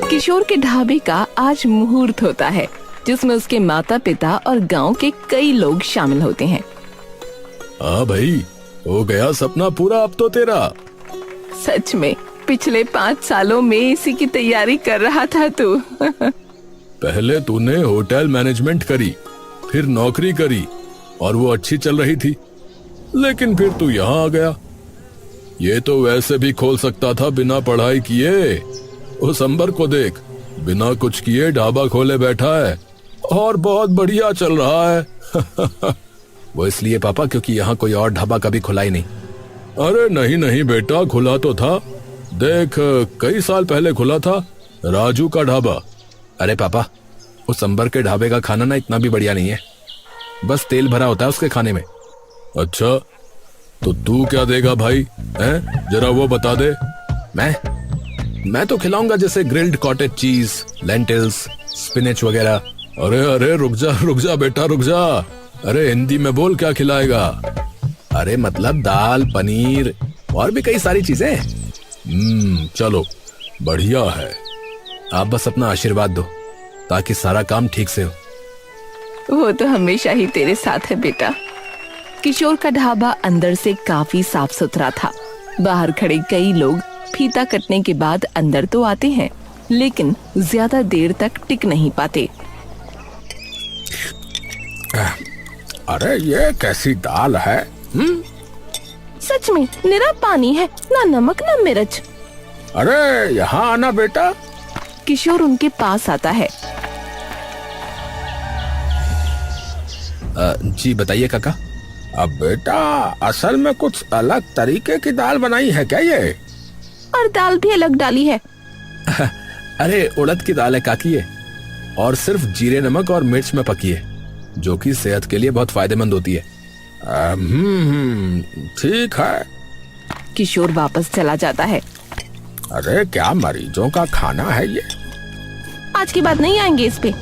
किशोर के ढाबे का आज मुहूर्त होता है, जिसमें उसके माता पिता और गांव के कई लोग शामिल होते हैं। हाँ भाई, हो गया सपना पूरा अब तो तेरा। सच में पिछले 5 सालों में इसी की तैयारी कर रहा था तू। पहले तूने होटल मैनेजमेंट करी, फिर नौकरी करी और वो अच्छी चल रही थी, लेकिन फिर तू यहाँ आ गया। ये तो वैसे भी खोल सकता था बिना पढ़ाई किए। उस अंबर को देख, बिना कुछ किए ढाबा खोले बैठा है और बहुत बढ़िया चल रहा है। वो इसलिए पापा क्योंकि यहाँ कोई और ढाबा कभी खुला ही नहीं। अरे नहीं नहीं बेटा, खुला तो था। देख, कई साल पहले खुला था राजू का ढाबा। अरे पापा, उस अंबर के ढाबे का खाना ना इतना भी बढ़िया नहीं है, बस तेल भरा होता है उसके खाने में। अच्छा, तो तू क्या देगा भाई, हैं? जरा वो बता दे। मैं तो खिलाऊंगा जैसे grilled cottage cheese, lentils, spinach वगैरह। अरे अरे रुक जा बेटा, रुक जा। अरे हिंदी में बोल, क्या खिलाएगा? अरे मतलब दाल, पनीर और भी कई सारी चीजें। चलो बढ़िया है। आप बस अपना आशीर्वाद दो ताकि सारा काम ठीक से हो। वो तो हमेशा ही तेरे साथ है बेटा। किशोर का ढाबा अंदर से काफी साफ सुथरा था। बाहर खड़े कई लोग फीता कटने के बाद अंदर तो आते हैं, लेकिन ज्यादा देर तक टिक नहीं पाते। अरे ये कैसी दाल है? सच में निरा पानी है, ना नमक ना मिर्च। अरे यहाँ आना बेटा। किशोर उनके पास आता है। जी बताइए काका। अब बेटा, असल में कुछ अलग तरीके की दाल बनाई है क्या ये? और दाल भी अलग डाली है। अरे उड़द की दाल है काकी ये, और सिर्फ जीरे, नमक और मिर्च में पकी है, जो कि सेहत के लिए बहुत फायदेमंद होती है। ठीक है। किशोर वापस चला जाता है। अरे क्या मरीजों का खाना है ये? आज की बात नहीं आएंगे इस पे।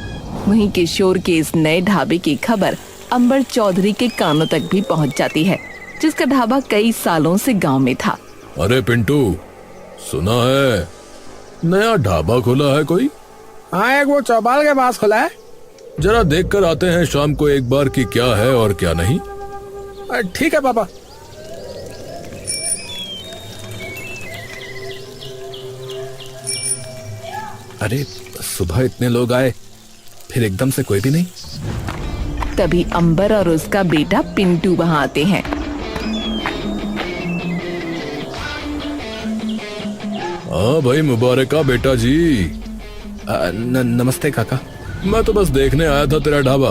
वहीं किशोर के इस नए ढाबे की खबर अंबर चौधरी के कानों तक भी पहुंच जाती है, जिसका ढाबा कई सालों से गांव में था। अरे पिंटू, सुना है नया ढाबा खुला है कोई? हाँ, एक वो चौपाल के पास खुला है। जरा देख कर आते हैं शाम को एक बार कि क्या है और क्या नहीं। ठीक है पापा। अरे सुबह इतने लोग आए, फिर एकदम से कोई भी नहीं। तभी अंबर और उसका बेटा पिंटू वहां आते हैं। हाँ भाई, मुबारका बेटा जी। नमस्ते काका। मैं तो बस देखने आया था तेरा ढाबा,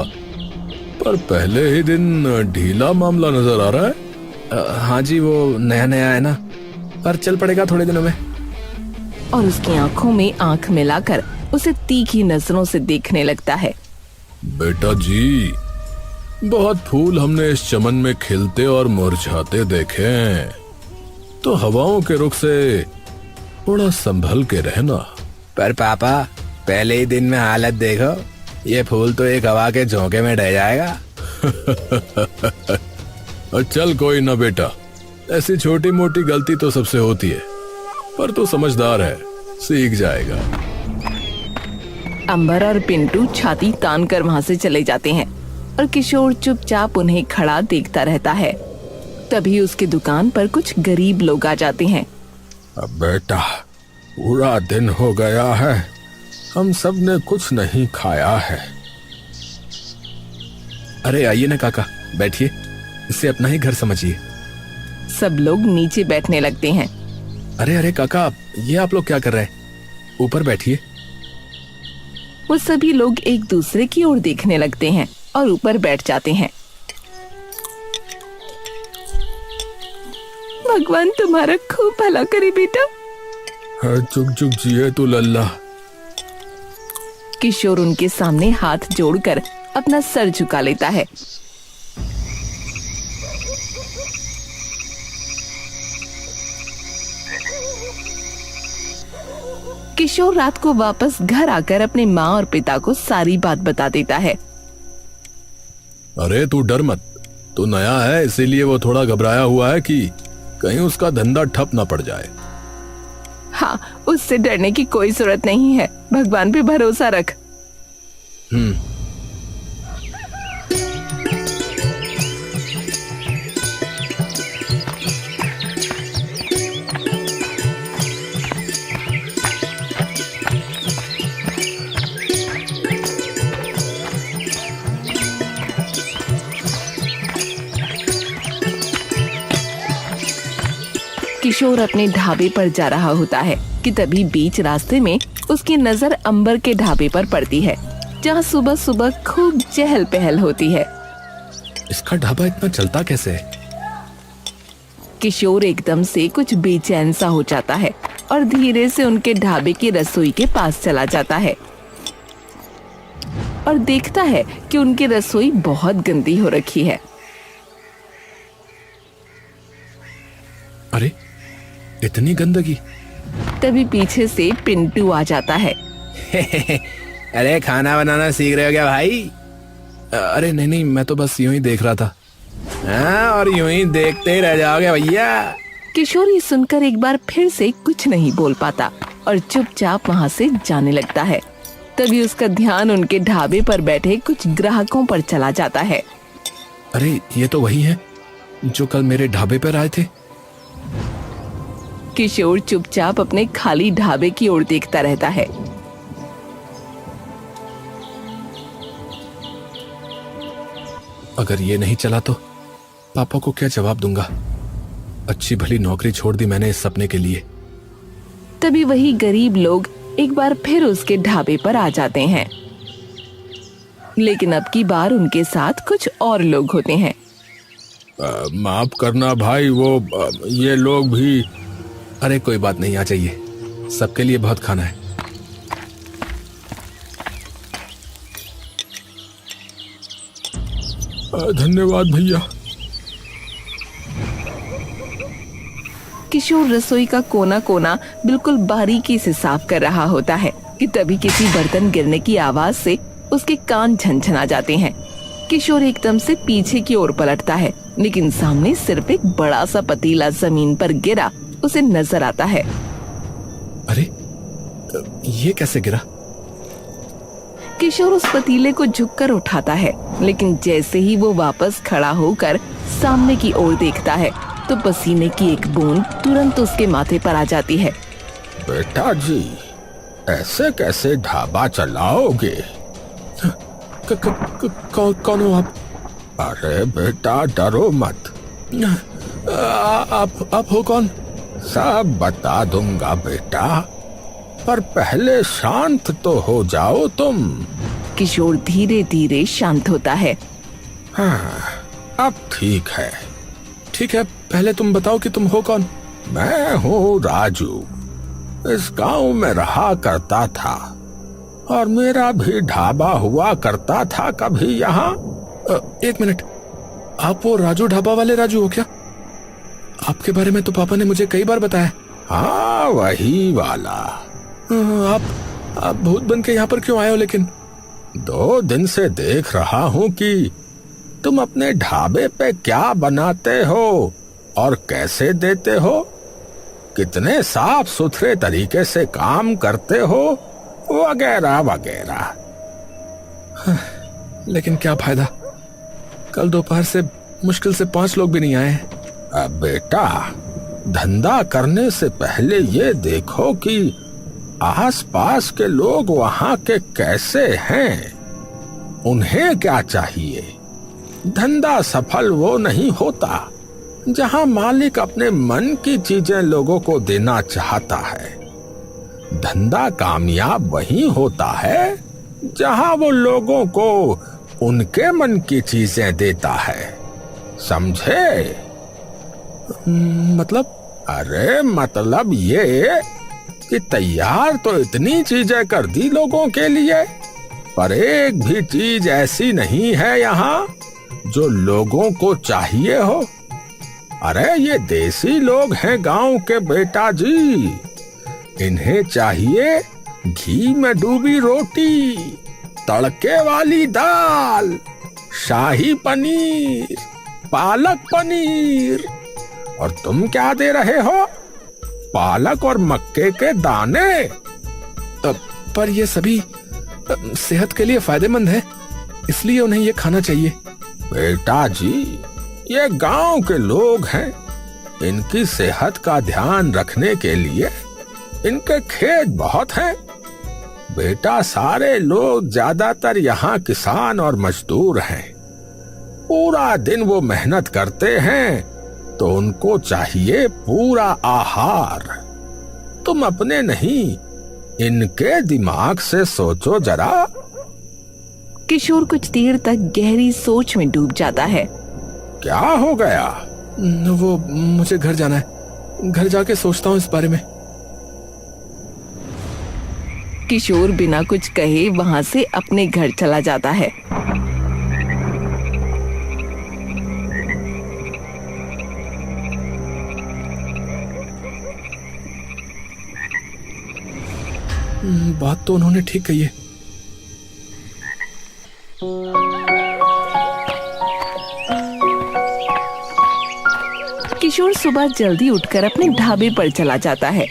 पर पहले ही दिन ढीला मामला नजर आ रहा है। हाँ जी, वो नया नया है ना, पर चल पड़ेगा थोड़े दिनों में। और उसकी आंखों में आंख मिलाकर उसे तीखी नजरों से देखने लगता है। बेटा जी, बहुत फूल हमने इस चमन में खिलते और मुरझाते देखे हैं, तो हवाओं के रुख से थोड़ा संभल के रहना। पर पापा, पहले ही दिन में हालत देखो, ये फूल तो एक हवा के झोंके में ढह जाएगा। चल कोई ना बेटा, ऐसी छोटी मोटी गलती तो सबसे होती है, पर तू समझदार है, सीख जाएगा। अंबर और पिंटू छाती तान कर वहां से चले जाते हैं और किशोर चुपचाप उन्हें खड़ा देखता रहता है। तभी उसकी दुकान पर कुछ गरीब लोग आ जाते हैं। अब बेटा, पूरा दिन हो गया है, हम सब ने कुछ नहीं खाया है। अरे आइए ना काका, बैठिए, इसे अपना ही घर समझिए। सब लोग नीचे बैठने लगते हैं। अरे अरे काका, ये आप लोग क्या कर रहे हैं? ऊपर बैठिए। वो सभी लोग एक दूसरे की ओर देखने लगते हैं और ऊपर बैठ जाते हैं। भगवान तुम्हारा खूब भला करे बेटा। चुप चुप जिए तू लल्ला। किशोर उनके सामने हाथ जोड़कर अपना सर झुका लेता है। किशोर रात को वापस घर आकर अपने माँ और पिता को सारी बात बता देता है। अरे तू डर मत, तो नया है इसीलिए वो थोड़ा घबराया हुआ है कि कहीं उसका धंधा ठप ना पड़ जाए। हाँ, उससे डरने की कोई जरूरत नहीं है, भगवान पे भरोसा रख। किशोर अपने ढाबे पर जा रहा होता है कि तभी बीच रास्ते में उसकी नजर अंबर के ढाबे पर पड़ती है, जहाँ सुबह सुबह खूब चहल पहल होती है। इसका ढाबा इतना चलता कैसे है? किशोर एकदम से कुछ बेचैन सा हो जाता है और धीरे से उनके ढाबे की रसोई के पास चला जाता है और देखता है कि उनकी रसोई बहुत गंदी हो रखी है। अरे इतनी गंदगी! तभी पीछे से पिंटू आ जाता है। अरे खाना बनाना सीख रहे हो क्या भाई? अरे नहीं, मैं तो बस यूं ही देख रहा था। हाँ, और यूं ही देखते ही रह जाओगे भैया। किशोर ये सुनकर एक बार फिर से कुछ नहीं बोल पाता और चुपचाप वहाँ से जाने लगता है। तभी उसका ध्यान उनके ढाबे पर बैठे कुछ ग्राहकों पर चला जाता है। अरे ये तो वही है जो कल मेरे ढाबे पर आए थे। किशोर चुपचाप अपने खाली ढाबे की ओर देखता रहता है। अगर ये नहीं चला तो पापा को क्या जवाब दूंगा? अच्छी भली नौकरी छोड़ दी मैंने इस सपने के लिए। तभी वही गरीब लोग एक बार फिर उसके ढाबे पर आ जाते हैं, लेकिन अब की बार उनके साथ कुछ और लोग होते हैं। माफ करना भाई, ये लोग भी। अरे कोई बात नहीं, आ जाइए, सबके लिए बहुत खाना है। धन्यवाद भैया। किशोर रसोई का कोना कोना बिल्कुल बारीकी से साफ कर रहा होता है कि तभी किसी बर्तन गिरने की आवाज से उसके कान झनझना जाते हैं। किशोर एकदम से पीछे की ओर पलटता है, लेकिन सामने सिर्फ एक बड़ा सा पतीला जमीन पर गिरा उसे नजर आता है। अरे ये कैसे गिरा? किशोर उस पतीले को झुककर उठाता है, लेकिन जैसे ही वो वापस खड़ा होकर सामने की ओर देखता है तो पसीने की एक बूंद तुरंत उसके माथे पर आ जाती है। बेटा जी, ऐसे कैसे ढाबा चलाओगे? कौन हो आप? अरे बेटा डरो मत। आप हो कौन? सब बता दूंगा बेटा, पर पहले शांत तो हो जाओ तुम। किशोर धीरे धीरे शांत होता है। हाँ, अब ठीक है। ठीक है, पहले तुम बताओ कि तुम हो कौन? मैं हूँ राजू, इस गांव में रहा करता था और मेरा भी ढाबा हुआ करता था कभी यहाँ। एक मिनट, आप वो राजू ढाबा वाले राजू हो क्या? आपके बारे में तो पापा ने मुझे कई बार बताया। हाँ, वही वाला। आप भूत बन के यहाँ पर क्यों आए हो? लेकिन 2 दिन से देख रहा हूँ कि तुम अपने ढाबे पे क्या बनाते हो और कैसे देते हो, कितने साफ सुथरे तरीके से काम करते हो, वगैरह वगैरह। लेकिन क्या फायदा, कल दोपहर से मुश्किल से 5 लोग भी नहीं आए। अब बेटा, धंधा करने से पहले ये देखो कि आसपास के लोग वहां के कैसे हैं, उन्हें क्या चाहिए। धंधा सफल वो नहीं होता जहां मालिक अपने मन की चीजें लोगों को देना चाहता है। धंधा कामयाब वही होता है जहां वो लोगों को उनके मन की चीजें देता है, समझे? मतलब? अरे मतलब ये कि तैयार तो इतनी चीजें कर दी लोगों के लिए, पर एक भी चीज ऐसी नहीं है यहाँ जो लोगों को चाहिए हो। अरे ये देसी लोग हैं गांव के बेटा जी, इन्हें चाहिए घी में डूबी रोटी, तड़के वाली दाल, शाही पनीर, पालक पनीर। और तुम क्या दे रहे हो? पालक और मक्के के दाने। पर ये सभी सेहत के लिए फायदेमंद है, इसलिए उन्हें ये खाना चाहिए। बेटा जी, ये गांव के लोग हैं, इनकी सेहत का ध्यान रखने के लिए इनके खेत बहुत हैं। बेटा, सारे लोग ज्यादातर यहाँ किसान और मजदूर हैं। पूरा दिन वो मेहनत करते हैं, तो उनको चाहिए पूरा आहार। तुम अपने नहीं, इनके दिमाग से सोचो जरा। किशोर कुछ देर तक गहरी सोच में डूब जाता है। क्या हो गया? वो मुझे घर जाना है, घर जाके सोचता हूँ इस बारे में। किशोर बिना कुछ कहे वहां से अपने घर चला जाता है। बात तो उन्होंने ठीक कही है। किशोर सुबह जल्दी उठकर अपने ढाबे पर चला जाता है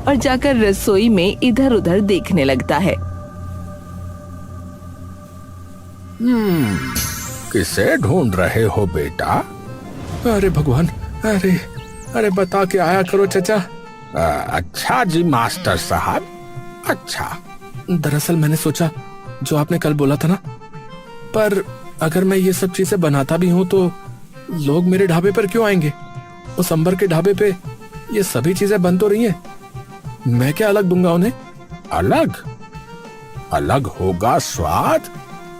और जाकर रसोई में इधर उधर देखने लगता है। किसे ढूंढ रहे हो बेटा? अरे भगवान, अरे अरे बता के आया करो चचा। अच्छा जी मास्टर साहब, अच्छा। दरअसल मैंने सोचा जो आपने कल बोला था ना, पर अगर मैं ये सब चीजें बनाता भी हूँ तो लोग मेरे ढाबे पर क्यों आएंगे? उस अंबर के ढाबे पे ये सभी चीजें बन तो रही हैं, मैं क्या अलग दूंगा उन्हें? अलग? अलग होगा स्वाद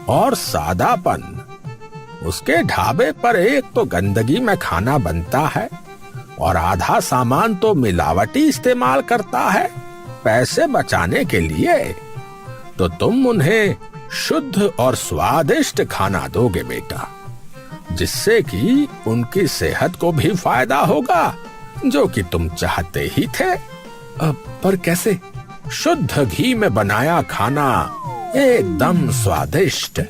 और सादापन। उसके ढाबे पर एक तो गंदगी में खाना बनता है और आधा सामान तो मिलावटी इस्तेमाल करता है पैसे बचाने के लिए। तो तुम उन्हें शुद्ध और स्वादिष्ट खाना दोगे बेटा, जिससे कि उनकी सेहत को भी फायदा होगा, जो कि तुम चाहते ही थे। पर कैसे? शुद्ध घी में बनाया खाना, एकदम स्वादिष्ट।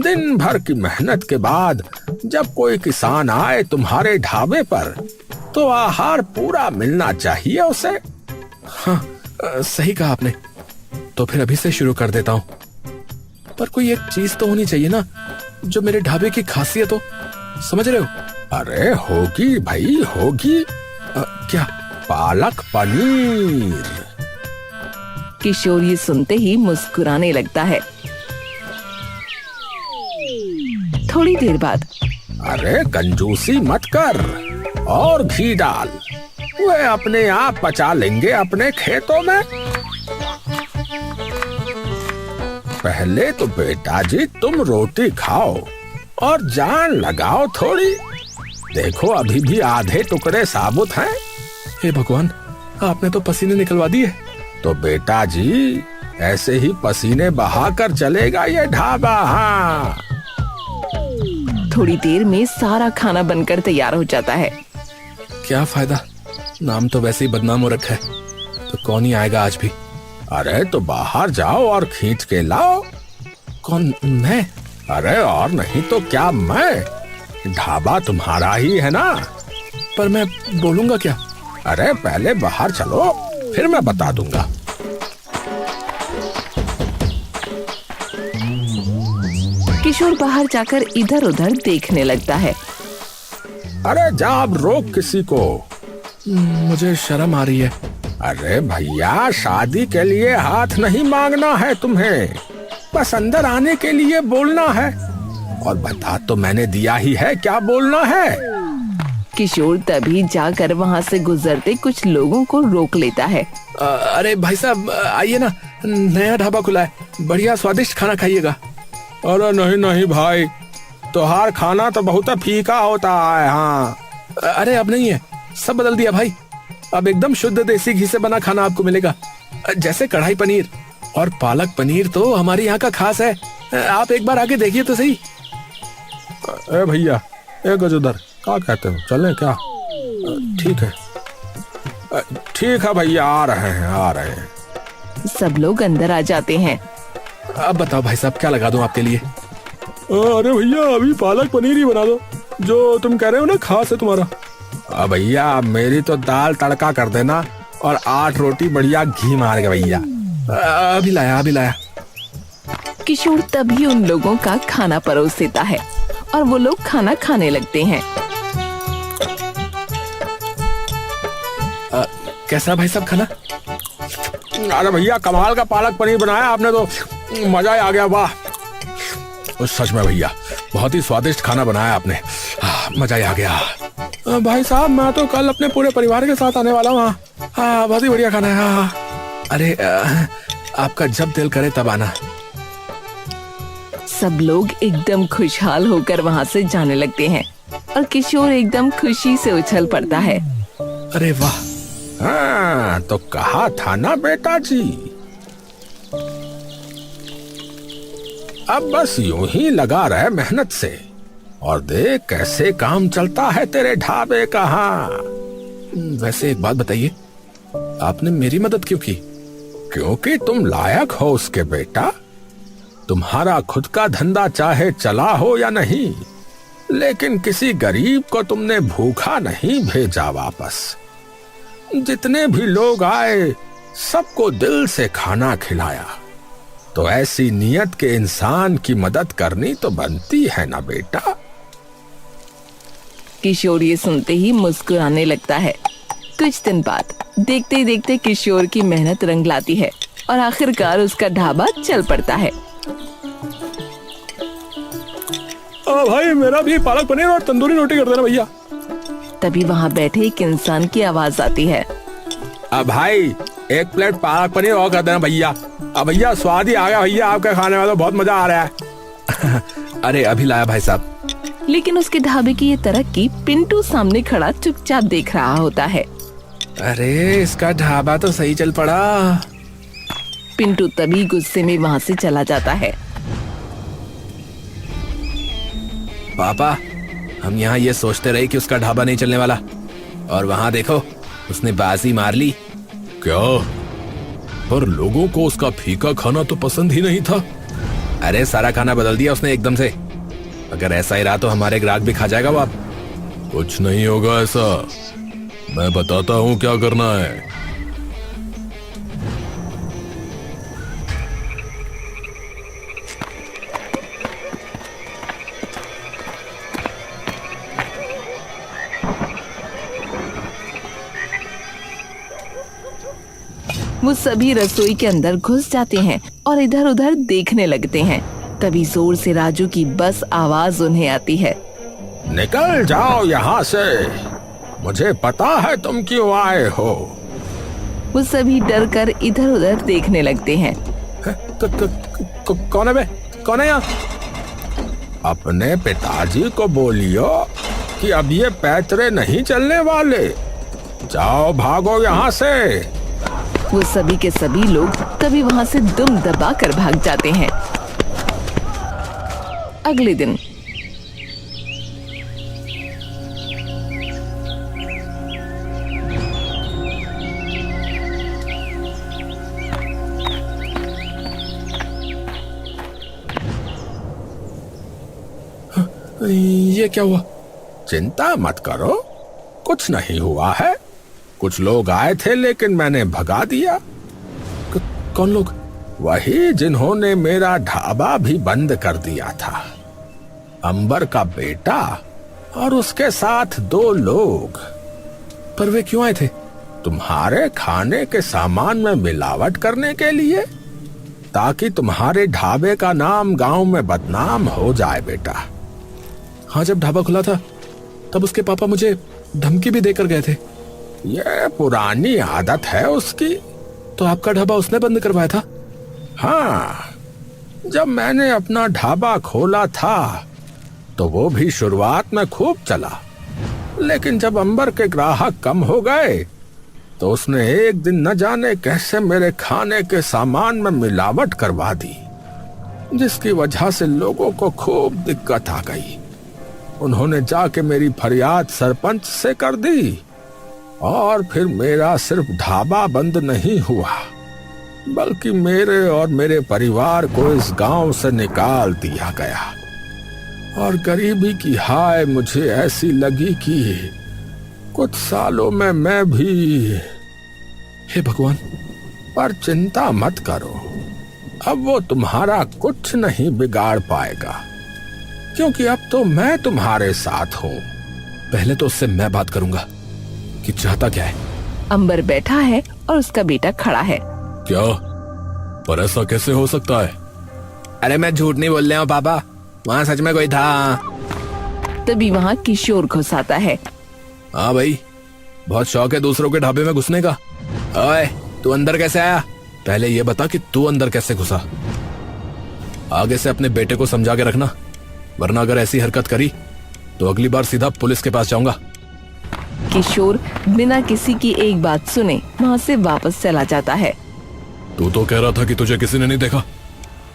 दिन भर की मेहनत के बाद जब कोई किसान आए तुम्हारे ढाबे पर, तो आहार पूरा मिलना चाहिए उसे। हाँ, सही कहा आपने। तो फिर अभी से शुरू कर देता हूँ। पर कोई एक चीज तो होनी चाहिए ना जो मेरे ढाबे की खासियत हो, समझ रहे हो? अरे होगी भाई, होगी। क्या? पालक पनीर। किशोर ये सुनते ही मुस्कुराने लगता है। थोड़ी देर बाद, अरे कंजूसी मत कर और घी डाल, वे अपने आप पचा लेंगे अपने खेतों में। पहले तो बेटा जी तुम रोटी खाओ और जान लगाओ थोड़ी। देखो अभी भी आधे टुकड़े साबुत हैं। हे भगवान, आपने तो पसीने निकलवा दिए। तो बेटा जी ऐसे ही पसीने बहाकर चलेगा ये ढाबा। हाँ, थोड़ी देर में सारा खाना बनकर तैयार हो जाता है। क्या फायदा, नाम तो वैसे ही बदनाम हो रखा है, तो कौन ही आएगा आज भी। अरे तो बाहर जाओ और खींच के लाओ। कौन? मैं? अरे और नहीं तो क्या, मैं। ढाबा तुम्हारा ही है ना। पर मैं बोलूंगा क्या? अरे पहले बाहर चलो, फिर मैं बता दूंगा। किशोर बाहर जाकर इधर उधर देखने लगता है। अरे जा अब रोक किसी को। मुझे शर्म आ रही है। अरे भैया, शादी के लिए हाथ नहीं मांगना है तुम्हें, बस अंदर आने के लिए बोलना है। और बता तो मैंने दिया ही है, क्या बोलना है। किशोर तभी जाकर वहाँ से गुजरते कुछ लोगों को रोक लेता है। अरे भाई साहब, आइए ना, नया ढाबा खुला है, बढ़िया स्वादिष्ट खाना खाइएगा। अरे नहीं नहीं भाई, तोहार खाना तो बहुत फीका होता है। हाँ, अरे अब नहीं है, सब बदल दिया भाई। अब एकदम शुद्ध देसी घी से बना खाना आपको मिलेगा, जैसे कढ़ाई पनीर और पालक पनीर तो हमारे यहाँ का खास है। आप एक बार आके देखिए तो सही। ए भैया, एक गजोदर, क्या कहते हो, चलें क्या? ठीक है, ठीक है भैया, आ रहे हैं, आ रहे हैं। सब लोग अंदर आ जाते हैं। अब बताओ भाई साहब, क्या लगा दूं आपके लिए? अरे भैया अभी पालक पनीर ही बना दो, जो तुम कह रहे हो ना खास है तुम्हारा। भैया मेरी तो दाल तड़का कर देना और 8 रोटी बढ़िया घी मार के भैया। अभी लाया अभी लाया। किशोर तभी उन लोगों का खाना परोस देता है और वो लोग खाना खाने लगते हैं। कैसा भाई साहब खाना? अरे भैया कमाल का पालक पनीर बनाया आपने, तो मजा ही आ गया। वाह सच में भैया बहुत ही स्वादिष्ट खाना बनाया आपने, मजा ही आ गया। भाई साहब मैं तो कल अपने पूरे परिवार के साथ आने वाला हूँ। हाँ बहुत ही बढ़िया खाना है। हाँ अरे आपका जब दिल करे तब आना। सब लोग एकदम खुशहाल होकर वहाँ से जाने लगते हैं और किशोर एकदम खुशी से उछल पड़ता है। अरे वाह। हाँ तो कहा था ना बेटा जी, अब बस यूं ही लगा रहे मेहनत से और देख कैसे काम चलता है तेरे ढाबे का। हाँ वैसे एक बात बताइए, आपने मेरी मदद क्यों की? क्योंकि तुम लायक हो उसके बेटा। तुम्हारा खुद का धंधा चाहे चला हो या नहीं, लेकिन किसी गरीब को तुमने भूखा नहीं भेजा वापस। जितने भी लोग आए सबको दिल से खाना खिलाया, तो ऐसी नियत के इंसान की मदद करनी तो बनती है ना बेटा। किशोर ये सुनते ही मुस्कुराने लगता है। कुछ दिन बाद देखते देखते किशोर की मेहनत रंग लाती है और आखिरकार उसका ढाबा चल पड़ता है। भाई मेरा भी पालक पनीर और तंदूरी रोटी कर देना भैया। तभी वहाँ बैठे एक इंसान की आवाज आती है। अब भाई 1 प्लेट पालक पनीर और कर देना भैया। अब भैया स्वाद ही आ गया भैया, आपके खाने में तो बहुत मजा आ रहा है। अरे अभी लाया भाई साहब। लेकिन उसके ढाबे की ये तरक्की पिंटू सामने खड़ा चुपचाप देख रहा होता है। अरे इसका ढाबा तो सही चल पड़ा। पिंटू तभी गुस्से में वहाँ से चला जाता है। पापा हम यहाँ ये सोचते रहे कि उसका ढाबा नहीं चलने वाला, और वहाँ देखो उसने बाजी मार ली। क्या? पर लोगों को उसका फीका खाना तो पसंद ही नहीं था। अरे सारा खाना बदल दिया उसने एकदम से। अगर ऐसा ही रहा तो हमारे ग्राहक भी खा जाएगा वो। अब कुछ नहीं होगा ऐसा, मैं बताता हूँ क्या करना है। वो सभी रसोई के अंदर घुस जाते हैं और इधर उधर देखने लगते हैं। तभी जोर से राजू की बस आवाज उन्हें आती है। निकल जाओ यहाँ से, मुझे पता है तुम क्यों आए हो। वो सभी डर कर इधर उधर देखने लगते हैं। कौन है बे? कौन है यहाँ? अपने पिताजी को बोलियो कि अब ये पैतरे नहीं चलने वाले। जाओ भागो यहाँ से। वो सभी के सभी लोग तभी वहाँ से दुम दबा कर भाग जाते हैं। अगले दिन ये क्या हुआ? चिंता मत करो, कुछ नहीं हुआ है। कुछ लोग आए थे लेकिन मैंने भगा दिया। कौन लोग? वही जिन्होंने मेरा ढाबा भी बंद कर दिया था। अंबर का बेटा और उसके साथ 2 लोग। पर वे क्यों आए थे? तुम्हारे खाने के सामान में मिलावट करने के लिए, ताकि तुम्हारे ढाबे का नाम गांव में बदनाम हो जाए बेटा। हाँ जब ढाबा खुला था तब उसके पापा मुझे धमकी भी देकर गए थे। ये पुरानी आदत है उसकी। तो आपका ढाबा उसने बंद करवाया था? हाँ, जब मैंने अपना ढाबा खोला था तो वो भी शुरुआत में खूब चला, लेकिन जब अंबर के ग्राहक कम हो गए तो उसने एक दिन न जाने कैसे मेरे खाने के सामान में मिलावट करवा दी, जिसकी वजह से लोगों को खूब दिक्कत आ गई। उन्होंने जाके मेरी फरियाद सरपंच से कर दी और फिर मेरा सिर्फ ढाबा बंद नहीं हुआ, बल्कि मेरे और मेरे परिवार को इस गांव से निकाल दिया गया। और गरीबी की हाय मुझे ऐसी लगी कि कुछ सालों में मैं भी। हे भगवान। पर चिंता मत करो, अब वो तुम्हारा कुछ नहीं बिगाड़ पाएगा, क्योंकि अब तो मैं तुम्हारे साथ हूँ। पहले तो उससे मैं बात करूंगा कि चाहता क्या है। अंबर बैठा है और उसका बेटा खड़ा है। क्या? पर ऐसा कैसे हो सकता है? अरे मैं झूठ नहीं बोल रहा हूँ पापा, वहाँ सच में कोई था। तभी वहाँ किशोर घुस आता है। हाँ भाई, बहुत शौक है दूसरों के ढाबे में घुसने का। ओए, तू अंदर कैसे आया? पहले ये बता कि तू अंदर कैसे घुसा। आगे से अपने बेटे को समझा के रखना, वरना अगर ऐसी हरकत करी तो अगली बार सीधा पुलिस के पास जाऊंगा। किशोर बिना किसी की एक बात सुने वहाँ से वापस चला जाता है। तू तो कह रहा था कि तुझे किसी ने नहीं देखा,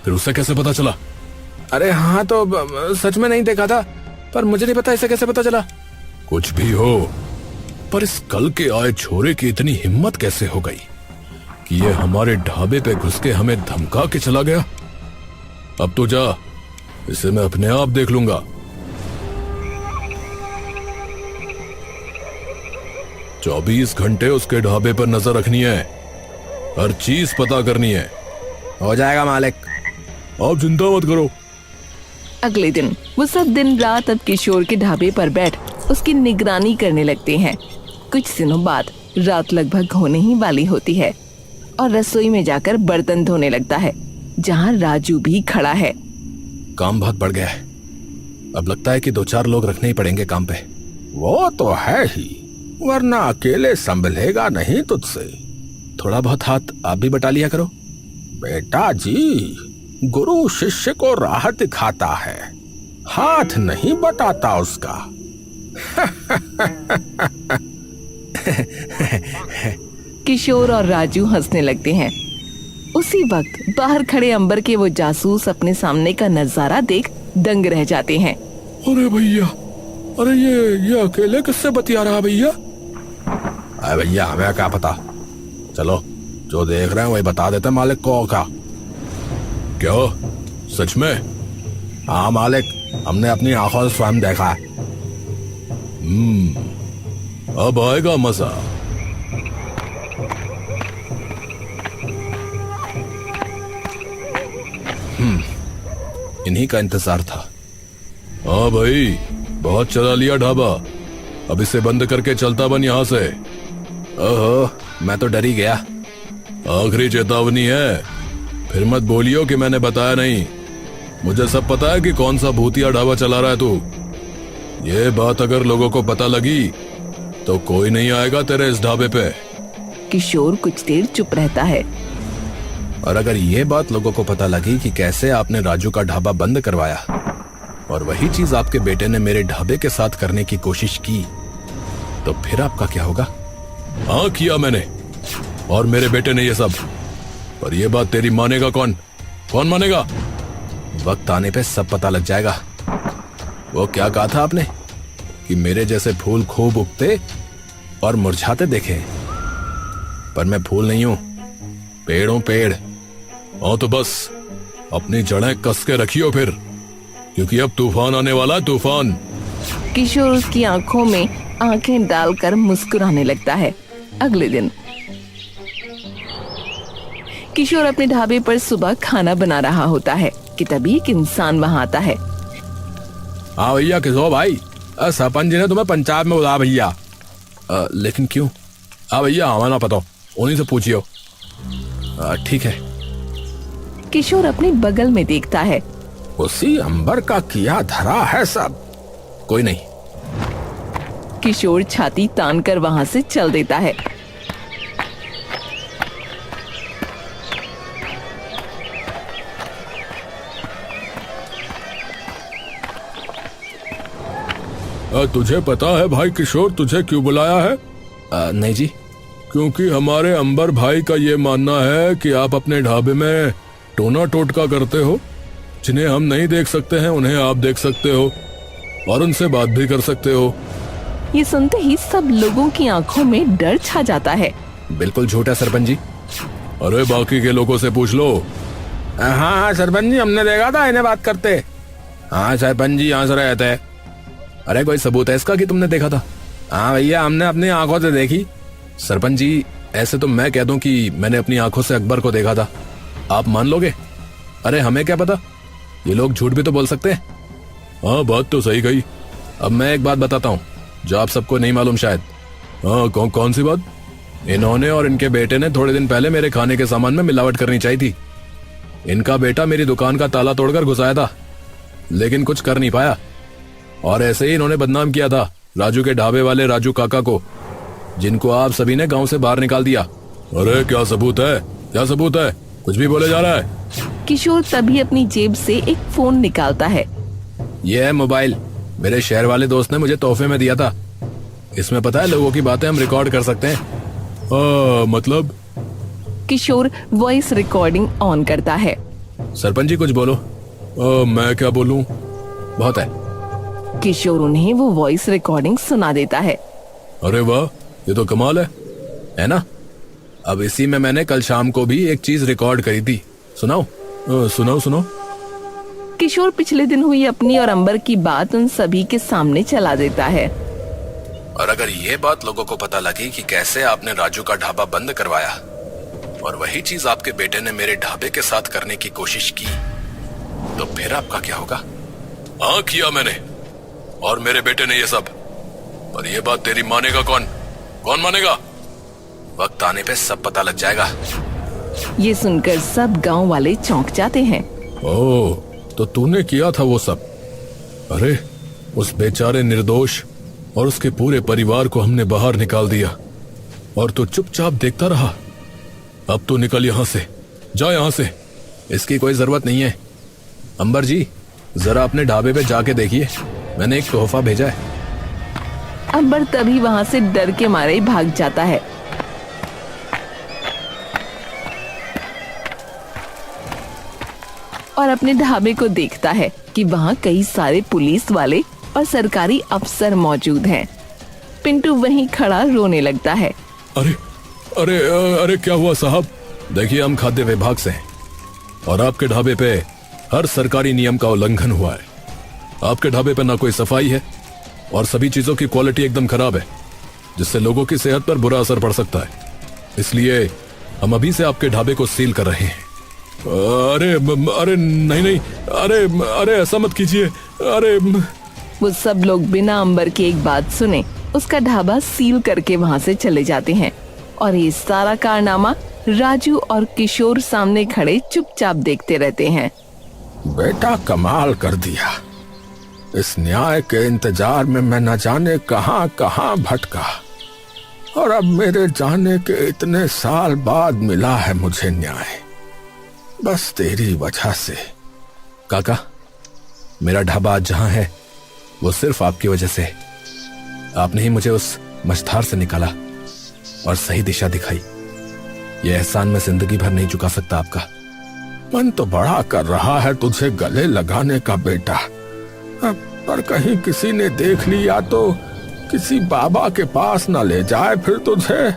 फिर उससे कैसे पता चला? अरे हाँ, तो सच में नहीं देखा था, पर मुझे नहीं पता इसे कैसे पता चला। कुछ भी हो, पर इस कल के आए छोरे की इतनी हिम्मत कैसे हो गई कि ये हमारे ढाबे पे घुस के हमें धमका के चला गया? अब तो जा, इसे मैं अपने आप देख लूंगा। चौबीस घंटे उसके ढाबे पर नजर रखनी है, हर चीज पता करनी है। हो जाएगा मालिक, आप चिंता मत करो। अगले दिन वो सब दिन रात अब किशोर के ढाबे पर बैठ उसकी निगरानी करने लगते हैं। कुछ दिनों बाद रात लगभग होने ही वाली होती है और रसोई में जाकर बर्तन धोने लगता है, जहाँ राजू भी खड़ा है। काम बहुत बढ़ गया है, अब लगता है कि 2-4 लोग रखने ही पड़ेंगे काम पे। वो तो है ही, वरना अकेले संभलेगा नहीं तुझसे। थोड़ा बहुत हाथ आप भी बटा लिया करो। बेटा जी, गुरु शिष्य को राह दिखाता है, हाथ नहीं बटाता उसका। किशोर और राजू हंसने लगते हैं। उसी वक्त बाहर खड़े अंबर के वो जासूस अपने सामने का नजारा देख दंग रह जाते हैं। अरे भैया, अरे ये अकेले किससे बतिया रहा भैया? अरे भैया, हमें क्या पता, चलो जो देख रहे हैं वही बता देते मालिक को का। क्या सच में? हाँ मालिक, हमने अपनी आंखों से स्वयं देखा है। अब आएगा मजा। इन्हीं का इंतजार था। हाँ भाई, बहुत चला लिया ढाबा, अब इसे बंद करके चलता बन यहाँ से। ओहो, मैं तो डर ही गया। आखिरी चेतावनी है, फिर मत बोलियो कि मैंने बताया नहीं। मुझे सब पता है कि कौन सा भूतिया ढाबा चला रहा है तू। ये बात अगर लोगों को पता लगी तो कोई नहीं आएगा तेरे इस ढाबे पे। किशोर कुछ देर चुप रहता है। और अगर ये बात लोगों को पता लगी कि कैसे आपने राजू का ढाबा बंद करवाया और वही चीज आपके बेटे ने मेरे ढाबे के साथ करने की कोशिश की, तो फिर आपका क्या होगा? हाँ, किया मैंने और मेरे बेटे ने ये सब, पर ये बात तेरी मानेगा कौन? कौन मानेगा? वक्त आने पे सब पता लग जाएगा। वो क्या कहा था आपने कि मेरे जैसे फूल खूब उगते और मुरझाते देखे, पर मैं फूल नहीं हूं, पेड़ हूं, पेड़। हाँ तो बस अपनी जड़ें कस के रखियो फिर, क्योंकि अब तूफान आने वाला है, तूफान। किशोर उसकी आंखों में आंखें डालकर मुस्कुराने लगता है। अगले दिन किशोर अपने ढाबे पर सुबह खाना बना रहा होता है कि तभी एक इंसान वहां आता है। हाँ भैया, किशोर भाई, सरपंच जी ने तुम्हें पंचायत में बुलाया भैया। लेकिन क्यों? हाँ भैया, हमें ना पता, उन्हीं से पूछियो। ठीक है। किशोर अपने बगल में देखता है। उसी अंबर का किया धरा है सब। कोई नहीं। किशोर छाती तान कर वहां से चल देता है। तुझे पता है भाई किशोर तुझे क्यों बुलाया है? नहीं जी। क्योंकि हमारे अंबर भाई का ये मानना है कि आप अपने ढाबे में टोना टोटका करते हो। जिन्हें हम नहीं देख सकते हैं उन्हें आप देख सकते हो और उनसे बात भी कर सकते हो। ये सुनते ही सब लोगों की आंखों में डर छा जाता है। बिल्कुल झूठ है सरपंच जी। अरे बाकी के लोगों से पूछ लो। हाँ हाँ सरपंच जी, हमने देखा था इन्हें बात करते। हाँ सरपंच जी, यहाँ से रहते हैं। अरे कोई सबूत है इसका कि तुमने देखा था? हाँ भैया, हमने अपनी आंखों से देखी। सरपंच जी, ऐसे तो मैं कह दूं कि मैंने अपनी आंखों से अकबर को देखा था, आप मान लोगे? अरे हमें क्या पता, ये लोग झूठ भी तो बोल सकते हैं। हाँ बात तो सही कही। अब मैं एक बात बताता हूँ जो आप सबको नहीं मालूम शायद। हाँ कौन सी बात? इन्होंने और इनके बेटे ने थोड़े दिन पहले मेरे खाने के सामान में मिलावट करनी चाहिए थी। इनका बेटा मेरी दुकान का ताला तोड़कर घुसाया था, लेकिन कुछ कर नहीं पाया, और ऐसे ही इन्होंने बदनाम किया था राजू के ढाबे वाले राजू काका को, जिनको आप सभी ने गांव से बाहर निकाल दिया। अरे क्या सबूत है, क्या सबूत है? कुछ भी बोले जा रहा है। किशोर तभी अपनी जेब से एक फोन निकालता है। ये है मोबाइल, मेरे शहर वाले दोस्त ने मुझे तोहफे में दिया था। इसमें पता है लोगों की बातें हम रिकॉर्ड कर सकते हैं। मतलब? किशोर वॉइस रिकॉर्डिंग ऑन करता है। सरपंच जी कुछ बोलो। मैं क्या बोलूं? बहुत है। किशोर उन्हें वो वॉइस रिकॉर्डिंग सुना देता है। अरे वाह, ये तो कमाल है ना? अब इसी में मैंने कल शाम को भी एक चीज रिकॉर्ड करी थी, सुनाओ? सुनाओ। किशोर पिछले दिन हुई अपनी और अंबर की बात उन सभी के सामने चला देता है। और अगर ये बात लोगों को पता लगी कि कैसे आपने राजू का ढाबा बंद करवाया और वही चीज आपके बेटे ने मेरे ढाबे के साथ करने की कोशिश की, तो फिर आपका क्या होगा? हाँ किया मैंने, और मेरे बेटे ने ये सब, पर ये बात तेरी मानेगा कौन मानेगा? वक्त आने पे सब पता लग जाएगा। ये सुनकर सब गांव वाले चौंक जाते हैं। ओह, तो तूने किया था वो सब? अरे उस बेचारे निर्दोष और उसके पूरे परिवार को हमने बाहर निकाल दिया, और तू चुपचाप देखता रहा। अब तू निकल यहाँ से, जा यहाँ से। इसकी कोई जरूरत नहीं है। अंबर जी, जरा अपने ढाबे पे जाके देखिए, मैंने एक तोहफा भेजा है। अंबर तभी वहां से डर के मारे ही भाग जाता है। और अपने ढाबे को देखता है कि वहाँ कई सारे पुलिस वाले और सरकारी अफसर मौजूद हैं। पिंटू वहीं खड़ा रोने लगता है। अरे क्या हुआ साहब? देखिए, हम खाद्य विभाग से हैं और आपके ढाबे पे हर सरकारी नियम का उल्लंघन हुआ है। आपके ढाबे पे ना कोई सफाई है और सभी चीजों की क्वालिटी एकदम खराब है, जिससे लोगों की सेहत पर बुरा असर पड़ सकता है। इसलिए हम अभी से आपके ढाबे को सील कर रहे हैं। अरे नहीं, अरे ऐसा मत कीजिए। अरे वो सब लोग बिना अंबर की एक बात सुने उसका ढाबा सील करके वहाँ से चले जाते हैं, और ये सारा कारनामा राजू और किशोर सामने खड़े चुपचाप देखते रहते हैं। बेटा कमाल कर दिया। इस न्याय के इंतजार में मैं न जाने कहां कहां भटका, और अब मेरे जाने के इतने साल बाद मिला है मुझे न्याय, बस तेरी वजह से। काका, मेरा ढाबा आज जहां है वो सिर्फ आपकी वजह से। आपने ही मुझे उस मझधार से निकाला और सही दिशा दिखाई। ये एहसान मैं जिंदगी भर नहीं चुका सकता आपका। मन तो बड़ा कर रहा है तुझे गले लगाने का बेटा, पर कहीं किसी ने देख लिया तो किसी बाबा के पास न ले जाए फिर तुझे।